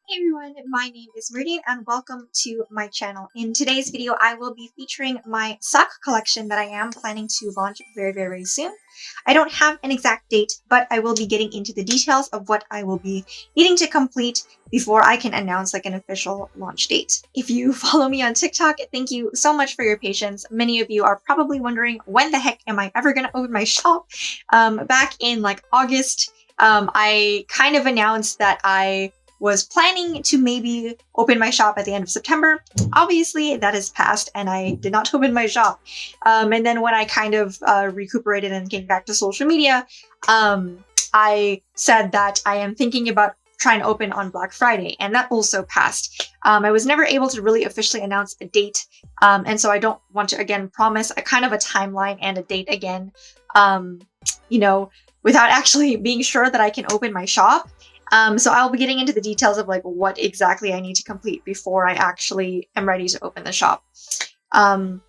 Hey everyone, my name is Meridian and welcome to my channel. In today's video, I will be featuring my sock collection that I am planning to launch very soon. I don't have an exact date, but I will be getting into the details of what I will be needing to complete before I can announce an official launch date. If you follow me on TikTok, thank you so much for your patience. Many of you are probably wondering, when the heck am I ever going to open my shop? Back in August, I kind of announced that I was planning to maybe open my shop at the end of September. Obviously, that has passed and I did not open my shop. And then when I kind of recuperated and came back to social media, I said that I am thinking about trying to open on Black Friday, and that also passed. I was never able to really officially announce a date, and so I don't want to, again, promise a kind of a timeline and a date again, without actually being sure that I can open my shop. So I'll be getting into the details of what exactly I need to complete before I actually am ready to open the shop. I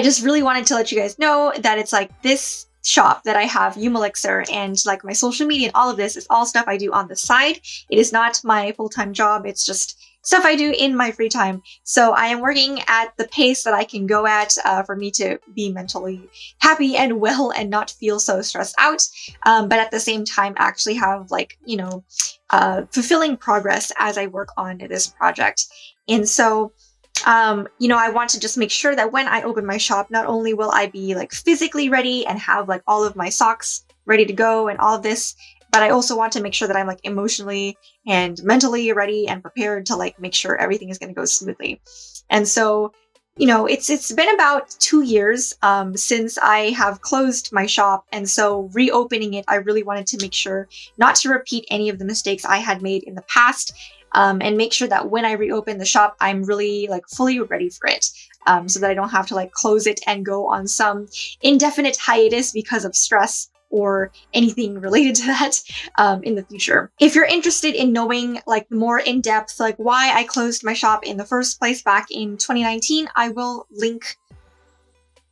just really wanted to let you guys know that it's this shop that I have, Umelixer, and my social media and all of this is all stuff I do on the side. It is not my full-time job. It's just stuff I do in my free time. So I am working at the pace that I can go at for me to be mentally happy and well and not feel so stressed out. But at the same time, actually have fulfilling progress as I work on this project. And so, I want to just make sure that when I open my shop, not only will I be physically ready and have all of my socks ready to go and all of this, but I also want to make sure that I'm emotionally and mentally ready and prepared to make sure everything is going to go smoothly. And so, it's been about 2 years since I have closed my shop. And so reopening it, I really wanted to make sure not to repeat any of the mistakes I had made in the past, and make sure that when I reopen the shop, I'm really fully ready for it. So that I don't have to close it and go on some indefinite hiatus because of stress or anything related to that in the future. If you're interested in knowing more in depth, why I closed my shop in the first place back in 2019, I will link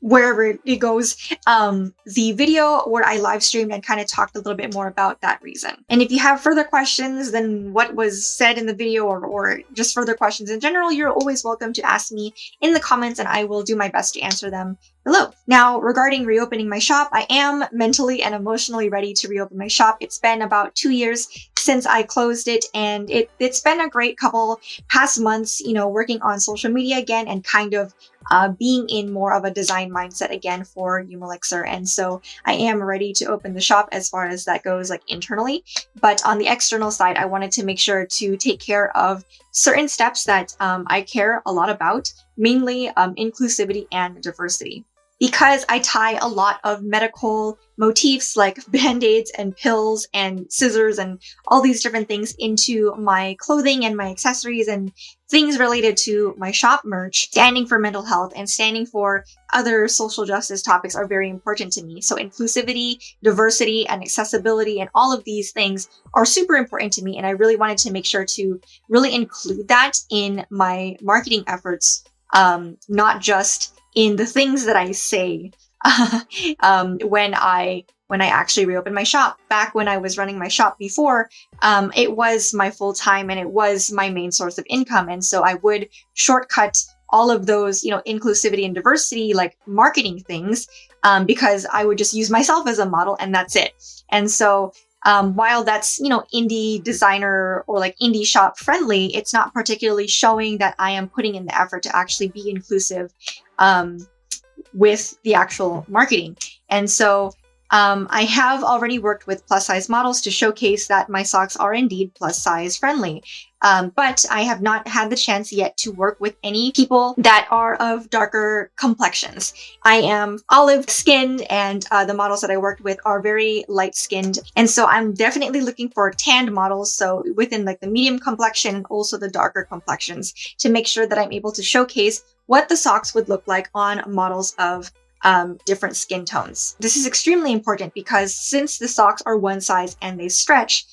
wherever it goes, the video where I live streamed and kind of talked a little bit more about that reason. And if you have further questions than what was said in the video or just further questions in general, you're always welcome to ask me in the comments and I will do my best to answer them below. Now, regarding reopening my shop, I am mentally and emotionally ready to reopen my shop. It's been about 2 years since I closed it, and it's been a great couple past months, working on social media again and kind of being in more of a design mindset again for Umelixer. And so I am ready to open the shop as far as that goes, internally. But on the external side, I wanted to make sure to take care of certain steps that I care a lot about, mainly inclusivity and diversity. Because I tie a lot of medical motifs like band-aids and pills and scissors and all these different things into my clothing and my accessories and things related to my shop merch, standing for mental health and standing for other social justice topics are very important to me. So inclusivity, diversity, and accessibility and all of these things are super important to me. And I really wanted to make sure to really include that in my marketing efforts, not just in the things that I say when I actually reopened my shop. Back when I was running my shop before, it was my full time and it was my main source of income. And so I would shortcut all of those, inclusivity and diversity, marketing things, because I would just use myself as a model and that's it. And so while that's, indie designer or indie shop friendly, it's not particularly showing that I am putting in the effort to actually be inclusive with the actual marketing. And so I have already worked with plus size models to showcase that my socks are indeed plus size friendly. But I have not had the chance yet to work with any people that are of darker complexions. I am olive skinned and the models that I worked with are very light skinned. And so I'm definitely looking for tanned models. So within the medium complexion and also the darker complexions to make sure that I'm able to showcase what the socks would look like on models of different skin tones. This is extremely important because since the socks are one size and they stretch,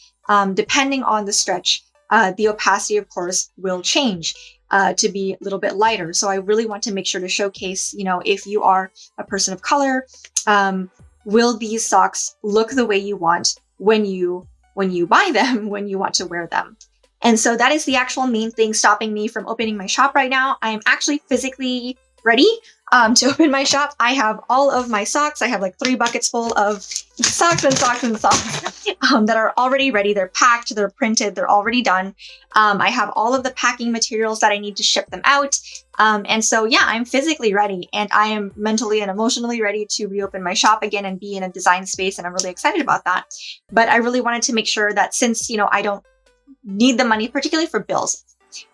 depending on the stretch, the opacity, of course, will change to be a little bit lighter. So I really want to make sure to showcase, if you are a person of color, will these socks look the way you want when you buy them, when you want to wear them? And so that is the actual main thing stopping me from opening my shop right now. I am actually physically ready to open my shop. I have all of my socks. I have like 3 buckets full of socks and socks and socks that are already ready. They're packed, they're printed, they're already done. I have all of the packing materials that I need to ship them out. And so, yeah, I'm physically ready, and I am mentally and emotionally ready to reopen my shop again and be in a design space. And I'm really excited about that. But I really wanted to make sure that since, I don't need the money, particularly for bills,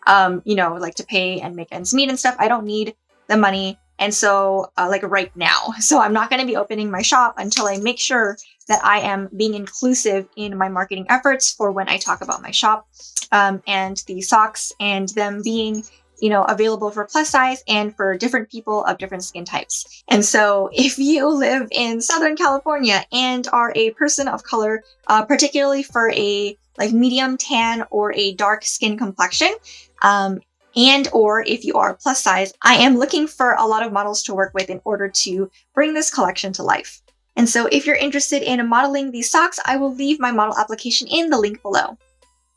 like to pay and make ends meet and stuff, I don't need the money. And so like right now, so I'm not going to be opening my shop until I make sure that I am being inclusive in my marketing efforts for when I talk about my shop, and the socks and them being, available for plus size and for different people of different skin types. And so if you live in Southern California and are a person of color, particularly for a like medium tan or a dark skin complexion, and or if you are plus size, I am looking for a lot of models to work with in order to bring this collection to life. And so if you're interested in modeling these socks, I will leave my model application in the link below.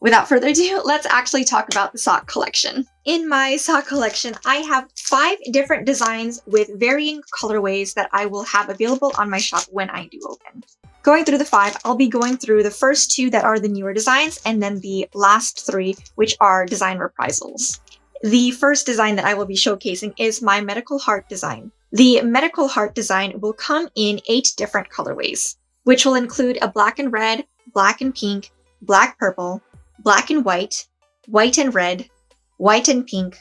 Without further ado, let's actually talk about the sock collection. In my sock collection, I have 5 different designs with varying colorways that I will have available on my shop when I do open. Going through the 5, I'll be going through the first 2 that are the newer designs, and then the last 3, which are design reprisals. The first design that I will be showcasing is my medical heart design. The medical heart design will come in 8 different colorways, which will include a black and red, black and pink, black purple, black and white and red, white and pink,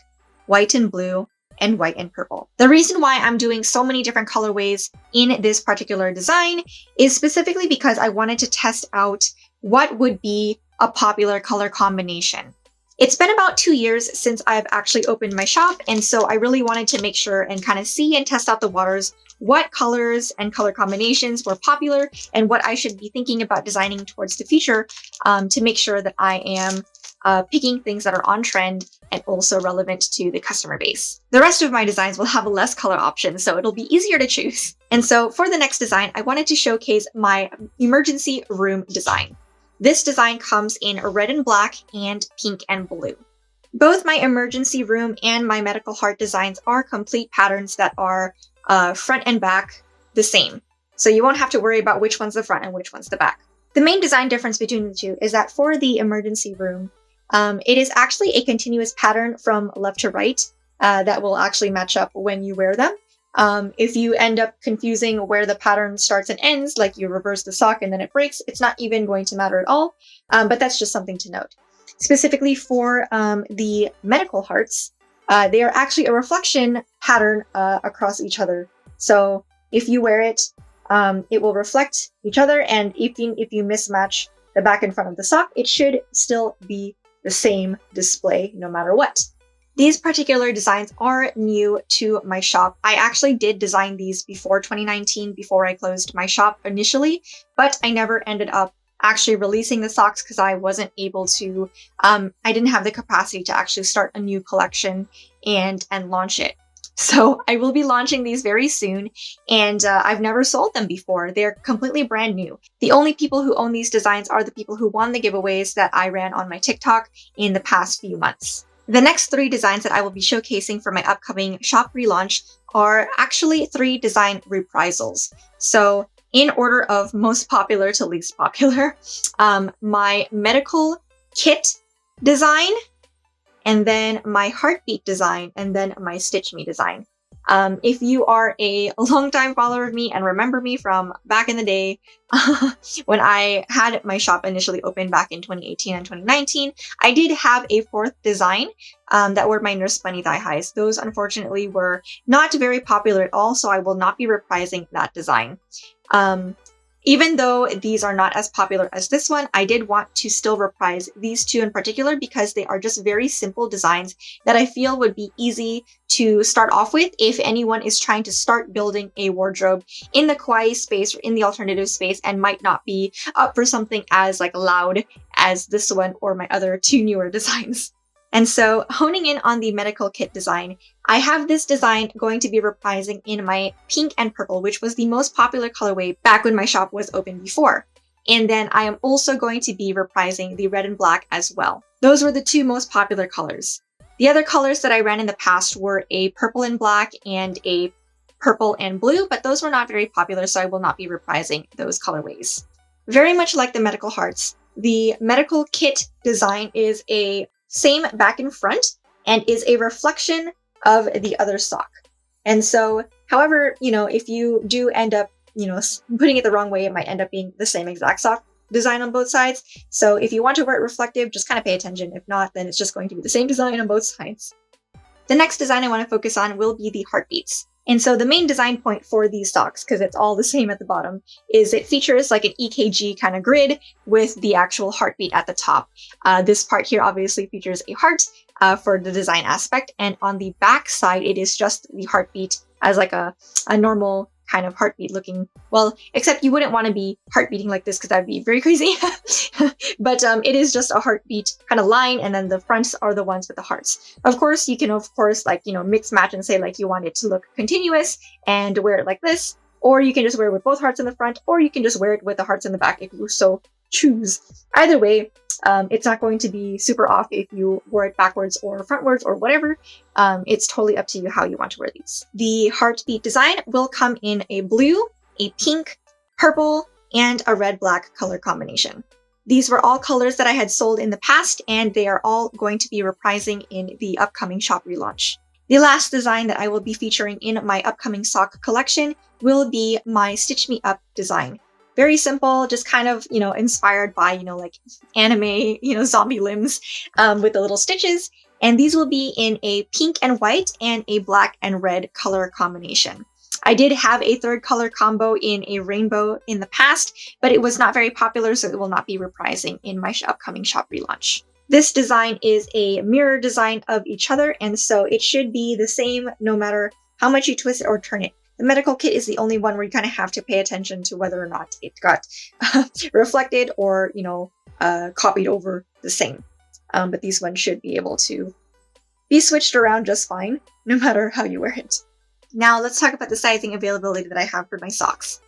white and blue, and white and purple. The reason why I'm doing so many different colorways in this particular design is specifically because I wanted to test out what would be a popular color combination. It's been about 2 years since I've actually opened my shop, and so I really wanted to make sure and kind of see and test out the waters what colors and color combinations were popular and what I should be thinking about designing towards the future, to make sure that I am picking things that are on trend and also relevant to the customer base. The rest of my designs will have less color options, so it'll be easier to choose. And so for the next design, I wanted to showcase my emergency room design. This design comes in red and black and pink and blue. Both my emergency room and my medical heart designs are complete patterns that are front and back the same. So you won't have to worry about which one's the front and which one's the back. The main design difference between the two is that for the emergency room, it is actually a continuous pattern from left to right that will actually match up when you wear them. If you end up confusing where the pattern starts and ends, like you reverse the sock and then it breaks, it's not even going to matter at all. But that's just something to note. Specifically for the medical hearts, they are actually a reflection pattern across each other. So if you wear it, it will reflect each other, and if you mismatch the back and front of the sock, it should still be the same display no matter what. These particular designs are new to my shop. I actually did design these before 2019, before I closed my shop initially, but I never ended up actually releasing the socks because I wasn't able to, I didn't have the capacity to actually start a new collection and launch it. So I will be launching these very soon, and I've never sold them before. They're completely brand new. The only people who own these designs are the people who won the giveaways that I ran on my TikTok in the past few months. The next 3 designs that I will be showcasing for my upcoming shop relaunch are actually 3 design reprisals. So in order of most popular to least popular, my medical kit design, and then my heartbeat design, and then my stitch me design. If you are a longtime follower of me and remember me from back in the day, when I had my shop initially opened back in 2018 and 2019, I did have a 4th design that were my Nurse Bunny thigh highs. Those unfortunately were not very popular at all, so I will not be reprising that design. Even though these are not as popular as this one, I did want to still reprise these 2 in particular because they are just very simple designs that I feel would be easy to start off with if anyone is trying to start building a wardrobe in the kawaii space or in the alternative space and might not be up for something as like loud as this one or my other 2 newer designs. And so honing in on the medical kit design, I have this design going to be reprising in my pink and purple, which was the most popular colorway back when my shop was open before. And then I am also going to be reprising the red and black as well. Those were the two most popular colors. The other colors that I ran in the past were a purple and black and a purple and blue, but those were not very popular, so I will not be reprising those colorways. Very much like the medical hearts, the medical kit design is a same back and front and is a reflection of the other sock. And so, however, if you do end up, putting it the wrong way, it might end up being the same exact sock design on both sides. So if you want to wear it reflective, just kind of pay attention. If not, then it's just going to be the same design on both sides. The next design I want to focus on will be the heartbeats. And so the main design point for these socks, because it's all the same at the bottom, is it features like an EKG kind of grid with the actual heartbeat at the top. This part here obviously features a heart for the design aspect. And on the back side, it is just the heartbeat as like a normal kind of heartbeat looking, well, except you wouldn't want to be heartbeating like this because that'd be very crazy. But it is just a heartbeat kind of line, and then the fronts are the ones with the hearts. Of course, you can mix match and say like you want it to look continuous and wear it like this, or you can just wear it with both hearts in the front, or you can just wear it with the hearts in the back if you so choose. Either way, it's not going to be super off if you wear it backwards or frontwards or whatever. It's totally up to you how you want to wear these. The heartbeat design will come in a blue, a pink, purple, and a red-black color combination. These were all colors that I had sold in the past, and they are all going to be reprising in the upcoming shop relaunch. The last design that I will be featuring in my upcoming sock collection will be my Stitch Me Up design. Very simple, just kind of, inspired by, like anime, zombie limbs with the little stitches. And these will be in a pink and white and a black and red color combination. I did have a third color combo in a rainbow in the past, but it was not very popular, so it will not be reprising in my upcoming shop relaunch. This design is a mirror design of each other, and so it should be the same no matter how much you twist it or turn it. The medical kit is the only one where you kind of have to pay attention to whether or not it got reflected or, copied over the same. But these ones should be able to be switched around just fine, no matter how you wear it. Now let's talk about the sizing availability that I have for my socks.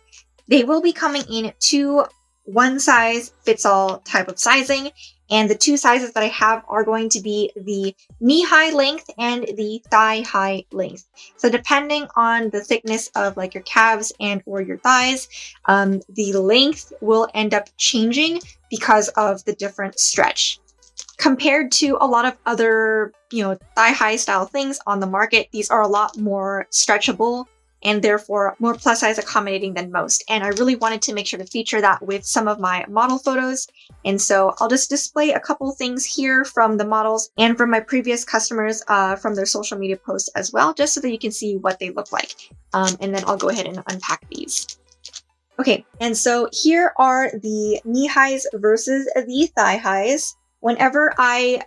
They will be coming in two one-size-fits-all type of sizing, and the two sizes that I have are going to be the knee-high length and the thigh-high length. So depending on the thickness of like your calves and or your thighs, the length will end up changing because of the different stretch. Compared to a lot of other, thigh-high style things on the market, these are a lot more stretchable and therefore more plus size accommodating than most. And I really wanted to make sure to feature that with some of my model photos. And so I'll just display a couple things here from the models and from my previous customers from their social media posts as well, just so that you can see what they look like. And then I'll go ahead and unpack these. Okay, and so here are the knee highs versus the thigh highs. Whenever I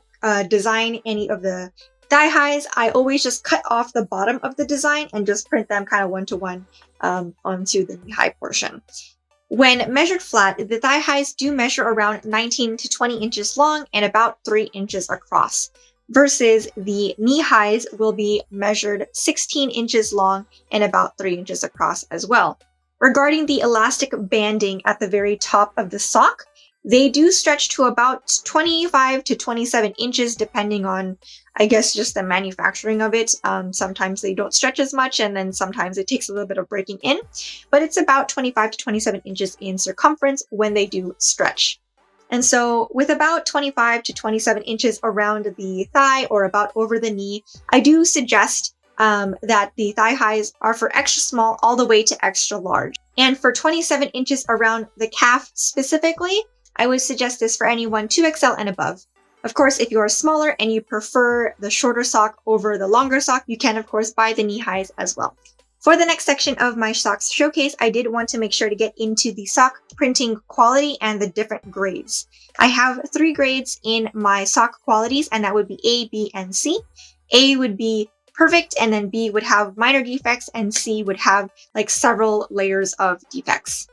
design any of the thigh highs, I always just cut off the bottom of the design and just print them kind of one-to-one onto the knee high portion. When measured flat, the thigh highs do measure around 19 to 20 inches long and about 3 inches across, versus the knee highs will be measured 16 inches long and about 3 inches across as well. Regarding the elastic banding at the very top of the sock, they do stretch to about 25 to 27 inches depending on, I guess, just the manufacturing of it. Sometimes they don't stretch as much, and then sometimes it takes a little bit of breaking in. But it's about 25 to 27 inches in circumference when they do stretch. And so with about 25 to 27 inches around the thigh or about over the knee, I do suggest that the thigh highs are for extra small all the way to extra large. And for 27 inches around the calf specifically, I would suggest this for anyone 2XL and above. Of course, if you are smaller and you prefer the shorter sock over the longer sock, you can of course buy the knee highs as well. For the next section of my socks showcase, I did want to make sure to get into the sock printing quality and the different grades. I have 3 grades in my sock qualities, and that would be A, B, and C. A would be perfect, and then B would have minor defects, and C would have like several layers of defects.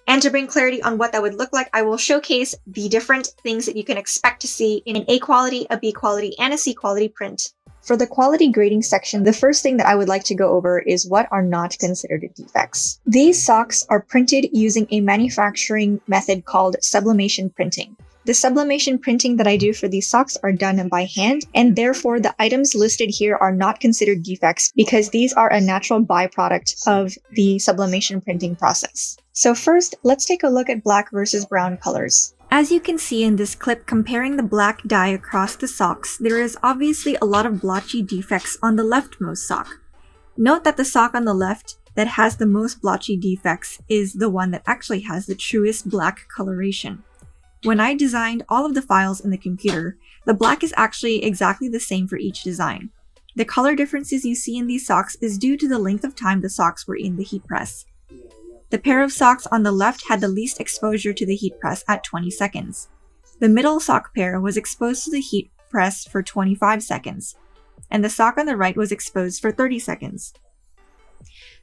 And to bring clarity on what that would look like, I will showcase the different things that you can expect to see in an A quality, a B quality, and a C quality print. For the quality grading section, the first thing that I would like to go over is what are not considered defects. These socks are printed using a manufacturing method called sublimation printing. The sublimation printing that I do for these socks are done by hand, and therefore the items listed here are not considered defects because these are a natural byproduct of the sublimation printing process. So first, let's take a look at black versus brown colors. As you can see in this clip comparing the black dye across the socks, there is obviously a lot of blotchy defects on the leftmost sock. Note that the sock on the left that has the most blotchy defects is the one that actually has the truest black coloration. When I designed all of the files in the computer, the black is actually exactly the same for each design. The color differences you see in these socks is due to the length of time the socks were in the heat press. The pair of socks on the left had the least exposure to the heat press at 20 seconds. The middle sock pair was exposed to the heat press for 25 seconds, and the sock on the right was exposed for 30 seconds.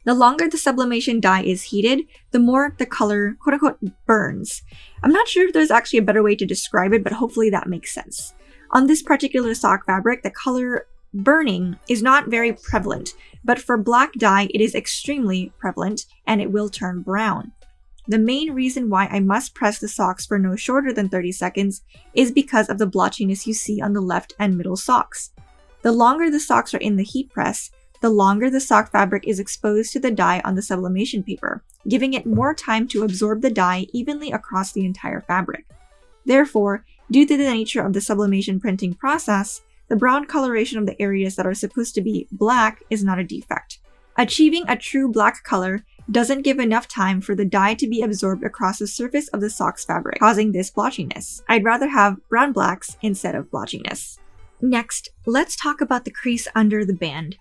The longer the sublimation dye is heated, the more the color quote-unquote burns. I'm not sure if there's actually a better way to describe it, but hopefully that makes sense. On this particular sock fabric, the color burning is not very prevalent, but for black dye it is extremely prevalent and it will turn brown. The main reason why I must press the socks for no shorter than 30 seconds is because of the blotchiness you see on the left and middle socks. The longer the socks are in the heat press, the longer the sock fabric is exposed to the dye on the sublimation paper, giving it more time to absorb the dye evenly across the entire fabric. Therefore, due to the nature of the sublimation printing process, the brown coloration of the areas that are supposed to be black is not a defect. Achieving a true black color doesn't give enough time for the dye to be absorbed across the surface of the sock's fabric, causing this blotchiness. I'd rather have brown blacks instead of blotchiness. Next, let's talk about the crease under the band.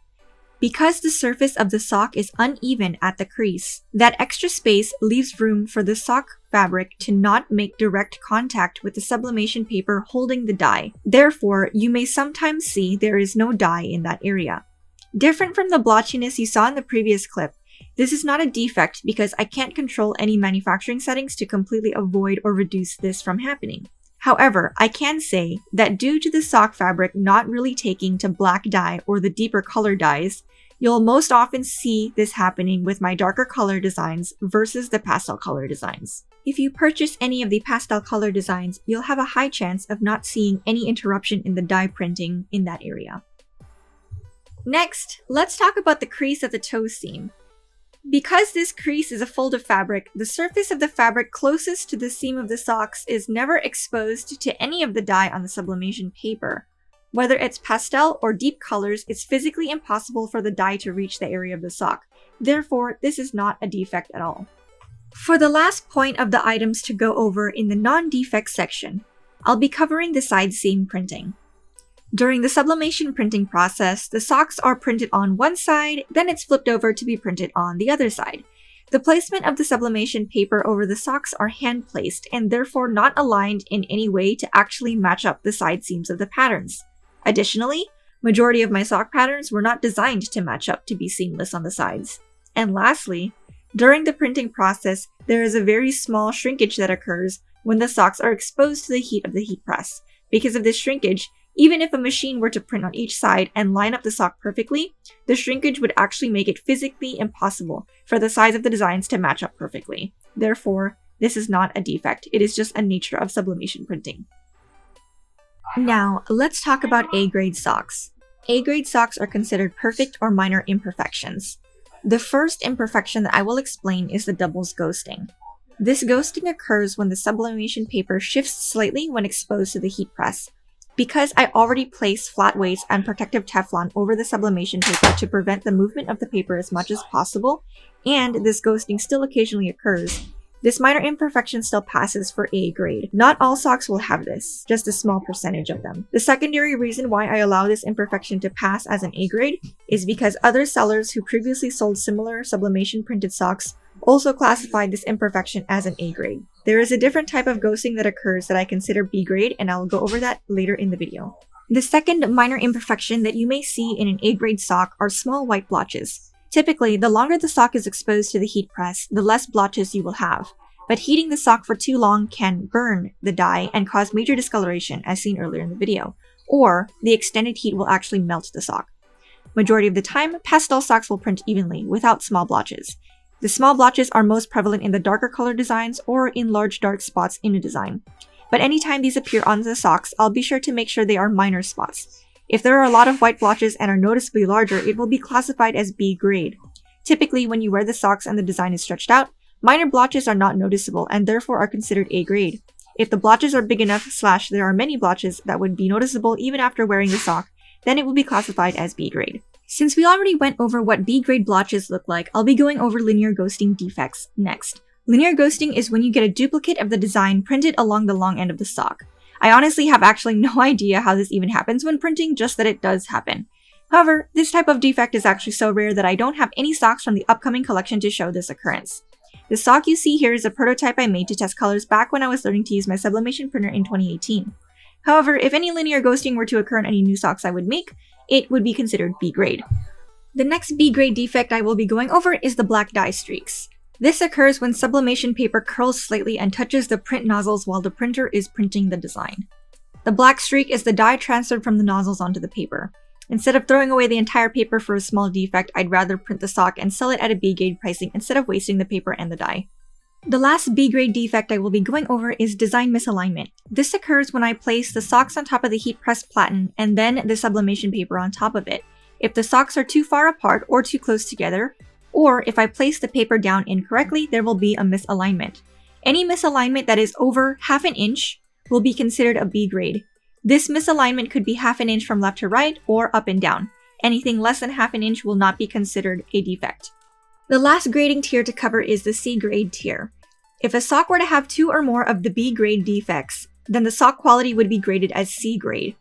Because the surface of the sock is uneven at the crease, that extra space leaves room for the sock fabric to not make direct contact with the sublimation paper holding the dye. Therefore, you may sometimes see there is no dye in that area. Different from the blotchiness you saw in the previous clip, this is not a defect because I can't control any manufacturing settings to completely avoid or reduce this from happening. However, I can say that due to the sock fabric not really taking to black dye or the deeper color dyes, you'll most often see this happening with my darker color designs versus the pastel color designs. If you purchase any of the pastel color designs, you'll have a high chance of not seeing any interruption in the dye printing in that area. Next, let's talk about the crease at the toe seam. Because this crease is a fold of fabric, the surface of the fabric closest to the seam of the socks is never exposed to any of the dye on the sublimation paper. Whether it's pastel or deep colors, it's physically impossible for the dye to reach the area of the sock. Therefore, this is not a defect at all. For the last point of the items to go over in the non-defect section, I'll be covering the side seam printing. During the sublimation printing process, the socks are printed on one side, then it's flipped over to be printed on the other side. The placement of the sublimation paper over the socks are hand-placed and therefore not aligned in any way to actually match up the side seams of the patterns. Additionally, majority of my sock patterns were not designed to match up to be seamless on the sides. And lastly, during the printing process, there is a very small shrinkage that occurs when the socks are exposed to the heat of the heat press. Because of this shrinkage, even if a machine were to print on each side and line up the sock perfectly, the shrinkage would actually make it physically impossible for the size of the designs to match up perfectly. Therefore, this is not a defect, it is just a nature of sublimation printing. Now, let's talk about A-grade socks. A-grade socks are considered perfect or minor imperfections. The first imperfection that I will explain is the doubles ghosting. This ghosting occurs when the sublimation paper shifts slightly when exposed to the heat press. Because I already placed flat weights and protective Teflon over the sublimation paper to prevent the movement of the paper as much as possible, and this ghosting still occasionally occurs, this minor imperfection still passes for A grade. Not all socks will have this, just a small percentage of them. The secondary reason why I allow this imperfection to pass as an A grade is because other sellers who previously sold similar sublimation printed socks also classified this imperfection as an A grade. There is a different type of ghosting that occurs that I consider B grade, and I'll go over that later in the video. The second minor imperfection that you may see in an A grade sock are small white blotches. Typically, the longer the sock is exposed to the heat press, the less blotches you will have. But heating the sock for too long can burn the dye and cause major discoloration, as seen earlier in the video. or the extended heat will actually melt the sock. Majority of the time, pastel socks will print evenly, without small blotches. The small blotches are most prevalent in the darker color designs or in large dark spots in a design. But anytime these appear on the socks, I'll be sure to make sure they are minor spots. If there are a lot of white blotches and are noticeably larger, it will be classified as B grade. Typically, when you wear the socks and the design is stretched out, minor blotches are not noticeable and therefore are considered A grade. If the blotches are big enough / there are many blotches that would be noticeable even after wearing the sock, then it will be classified as B grade. Since we already went over what B grade blotches look like, I'll be going over linear ghosting defects next. Linear ghosting is when you get a duplicate of the design printed along the long end of the sock. I honestly have actually no idea how this even happens when printing, just that it does happen. However, this type of defect is actually so rare that I don't have any socks from the upcoming collection to show this occurrence. The sock you see here is a prototype I made to test colors back when I was learning to use my sublimation printer in 2018. However, if any linear ghosting were to occur in any new socks I would make, it would be considered B grade. The next B grade defect I will be going over is the black dye streaks. This occurs when sublimation paper curls slightly and touches the print nozzles while the printer is printing the design. The black streak is the dye transferred from the nozzles onto the paper. Instead of throwing away the entire paper for a small defect, I'd rather print the sock and sell it at a B grade pricing instead of wasting the paper and the dye. The last B grade defect I will be going over is design misalignment. This occurs when I place the socks on top of the heat pressed platen and then the sublimation paper on top of it. If the socks are too far apart or too close together, or if I place the paper down incorrectly, there will be a misalignment. Any misalignment that is over ½ inch will be considered a B grade. This misalignment could be ½ inch from left to right or up and down. Anything less than ½ inch will not be considered a defect. The last grading tier to cover is the C grade tier. If a sock were to have 2 or more of the B grade defects, then the sock quality would be graded as C grade.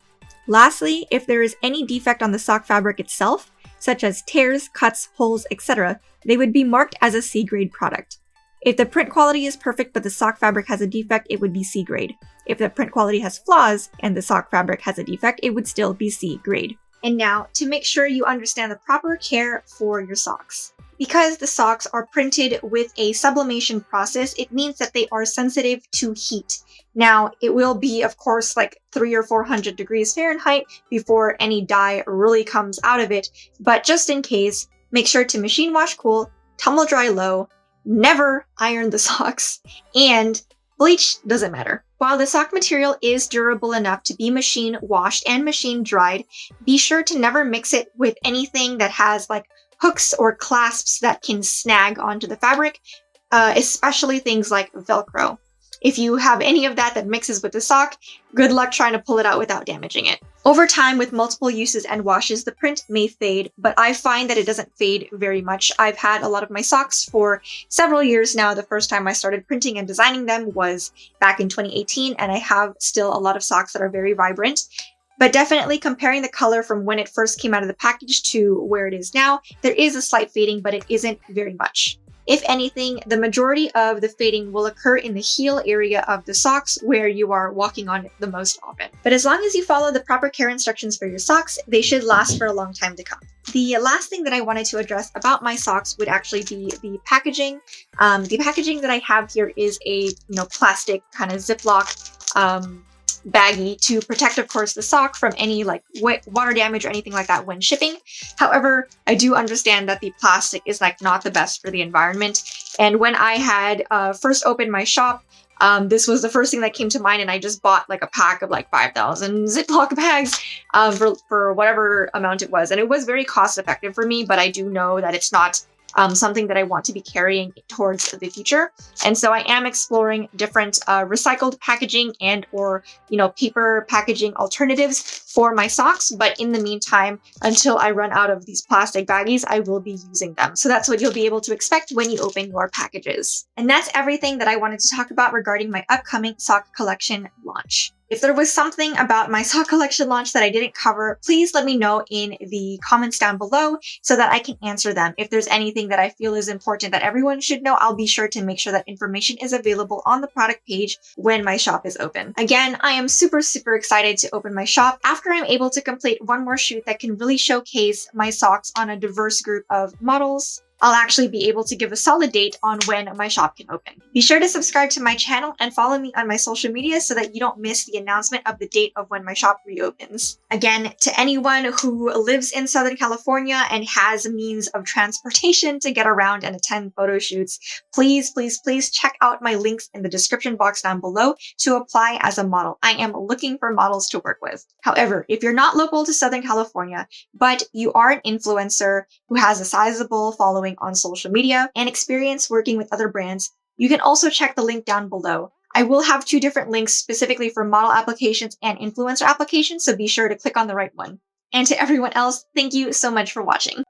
Lastly, if there is any defect on the sock fabric itself, such as tears, cuts, holes, etc., they would be marked as a C grade product. If the print quality is perfect but the sock fabric has a defect, it would be C grade. If the print quality has flaws and the sock fabric has a defect, it would still be C grade. And now, to make sure you understand the proper care for your socks. Because the socks are printed with a sublimation process, it means that they are sensitive to heat. Now, it will be, of course, like 300 or 400 degrees Fahrenheit before any dye really comes out of it, but just in case, make sure to machine wash cool, tumble dry low, never iron the socks, and bleach doesn't matter. While the sock material is durable enough to be machine washed and machine dried, be sure to never mix it with anything that has like hooks or clasps that can snag onto the fabric, especially things like Velcro. If you have any of that mixes with the sock, good luck trying to pull it out without damaging it. Over time, with multiple uses and washes, the print may fade, but I find that it doesn't fade very much. I've had a lot of my socks for several years now. The first time I started printing and designing them was back in 2018, and I have still a lot of socks that are very vibrant. But definitely comparing the color from when it first came out of the package to where it is now, there is a slight fading, but it isn't very much. If anything, the majority of the fading will occur in the heel area of the socks where you are walking on it the most often. But as long as you follow the proper care instructions for your socks, they should last for a long time to come. The last thing that I wanted to address about my socks would actually be the packaging. The packaging that I have here is a plastic kind of Ziploc baggie to protect, of course, the sock from any like water damage or anything like that when shipping. However, I do understand that the plastic is not the best for the environment. And when I had first opened my shop, this was the first thing that came to mind, and I just bought a pack of 5,000 Ziploc bags for whatever amount it was. And it was very cost effective for me, but I do know that it's not something that I want to be carrying towards the future. And so I am exploring different recycled packaging and or paper packaging alternatives for my socks. But in the meantime, until I run out of these plastic baggies, I will be using them. So that's what you'll be able to expect when you open your packages. And that's everything that I wanted to talk about regarding my upcoming sock collection launch. If there was something about my sock collection launch that I didn't cover, please let me know in the comments down below so that I can answer them. If there's anything that I feel is important that everyone should know, I'll be sure to make sure that information is available on the product page when my shop is open. Again, I am super excited to open my shop after I'm able to complete one more shoot that can really showcase my socks on a diverse group of models. I'll actually be able to give a solid date on when my shop can open. Be sure to subscribe to my channel and follow me on my social media so that you don't miss the announcement of the date of when my shop reopens. Again, to anyone who lives in Southern California and has means of transportation to get around and attend photo shoots, please, please, please check out my links in the description box down below to apply as a model. I am looking for models to work with. However, if you're not local to Southern California, but you are an influencer who has a sizable following on social media and experience working with other brands, you can also check the link down below. I will have 2 different links specifically for model applications and influencer applications, so be sure to click on the right one. And to everyone else, thank you so much for watching.